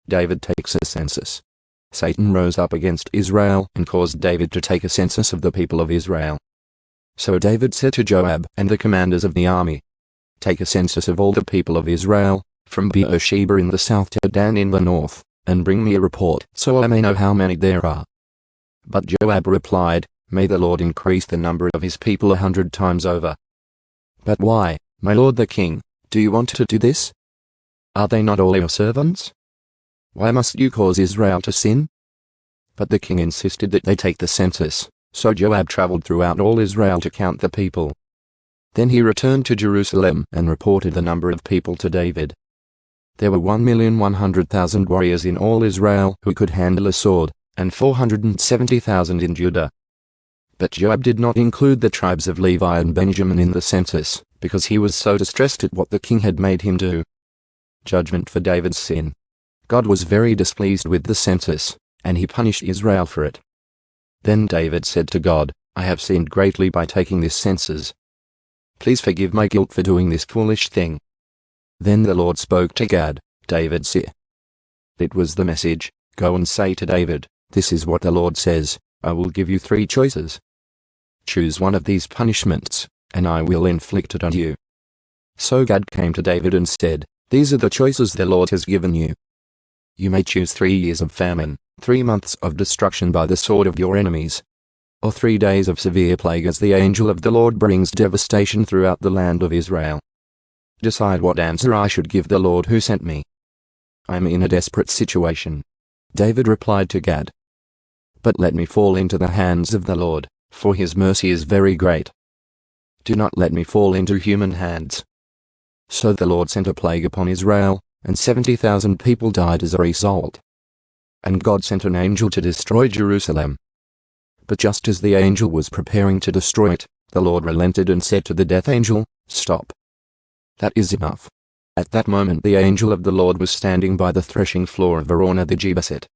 David takes a census. Satan rose up against Israel and caused David to take a census of the people of Israel. So David said to Joab and the commanders of the army, "Take a census of all the people of Israel, from Beersheba in the south to Dan in the north, and bring me a report so I may know how many there are." But Joab replied, "May the Lord increase the number of his people 100 times over." "But why, my lord the king, do you want to do this? Are they not all your servants? Why must you cause Israel to sin?" But the king insisted that they take the census, so Joab traveled throughout all Israel to count the people. Then he returned to Jerusalem and reported the number of people to David. There were 1,100,000 warriors in all Israel who could handle a sword, and 470,000 in Judah. But Joab did not include the tribes of Levi and Benjamin in the census, because he was so distressed at what the king had made him do. Judgment for David's sin. God was very displeased with the census, and he punished Israel for it. Then David said to God, "I have sinned greatly by taking this census. Please forgive my guilt for doing this foolish thing." Then the Lord spoke to Gad, David's seer. It was the message, "Go and say to David, this is what the Lord says, I will give you 3 choices. Choose one of these punishments, and I will inflict it on you." So Gad came to David and said, "These are the choices the Lord has given you. You may choose 3 years of famine, 3 months of destruction by the sword of your enemies, or 3 days of severe plague as the angel of the Lord brings devastation throughout the land of Israel. Decide what answer I should give the Lord who sent me. I am in a desperate situation." David replied to Gad, "But let me fall into the hands of the Lord, for his mercy is very great. Do not let me fall into human hands." So the Lord sent a plague upon Israel, and 70,000 people died as a result. And God sent an angel to destroy Jerusalem. But just as the angel was preparing to destroy it, the Lord relented and said to the death angel, "Stop. That is enough." At that moment the angel of the Lord was standing by the threshing floor of Araunah the Jebusite.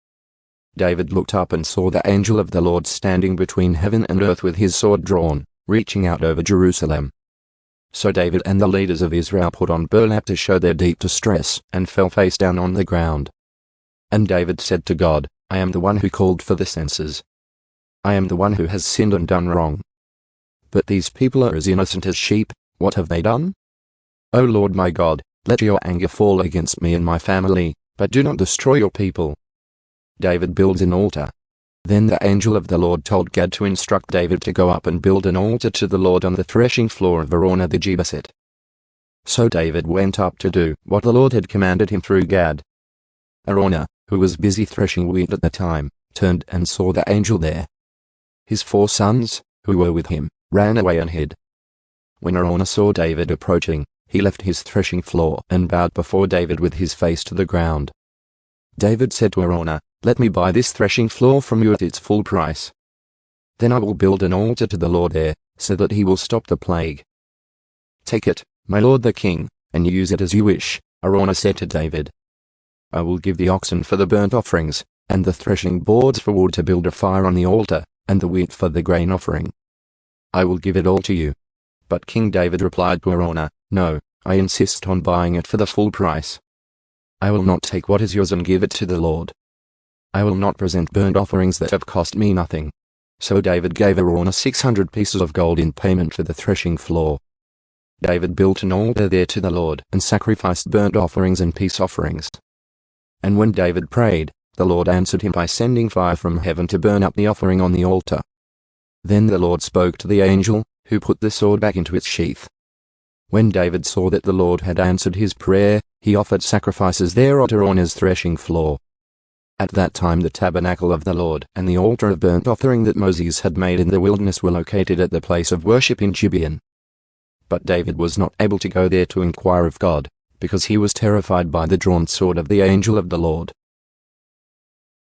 David looked up and saw the angel of the Lord standing between heaven and earth with his sword drawn, reaching out over Jerusalem. So David and the leaders of Israel put on burlap to show their deep distress, and fell face down on the ground. And David said to God, "I am the one who called for the census. I am the one who has sinned and done wrong. But these people are as innocent as sheep. What have they done? O Lord my God, let your anger fall against me and my family, but do not destroy your people." David builds an altar. Then the angel of the Lord told Gad to instruct David to go up and build an altar to the Lord on the threshing floor of Araunah the Jebusite. So David went up to do what the Lord had commanded him through Gad. Araunah, who was busy threshing wheat at the time, turned and saw the angel there. His 4 sons, who were with him, ran away and hid. When Araunah saw David approaching, he left his threshing floor and bowed before David with his face to the ground. David said to Araunah, "Let me buy this threshing floor from you at its full price. Then I will build an altar to the Lord there, so that he will stop the plague." "Take it, my lord the king, and use it as you wish," Araunah said to David. "I will give the oxen for the burnt offerings, and the threshing boards for wood to build a fire on the altar, and the wheat for the grain offering. I will give it all to you." But King David replied to Araunah, "No, I insist on buying it for the full price. I will not take what is yours and give it to the Lord. I will not present burnt offerings that have cost me nothing." So David gave Araunah 600 pieces of gold in payment for the threshing floor. David built an altar there to the Lord and sacrificed burnt offerings and peace offerings. And when David prayed, the Lord answered him by sending fire from heaven to burn up the offering on the altar. Then the Lord spoke to the angel, who put the sword back into its sheath. When David saw that the Lord had answered his prayer, he offered sacrifices there at Araunah's threshing floor. At that time the tabernacle of the Lord and the altar of burnt offering that Moses had made in the wilderness were located at the place of worship in Gibeon. But David was not able to go there to inquire of God, because he was terrified by the drawn sword of the angel of the Lord.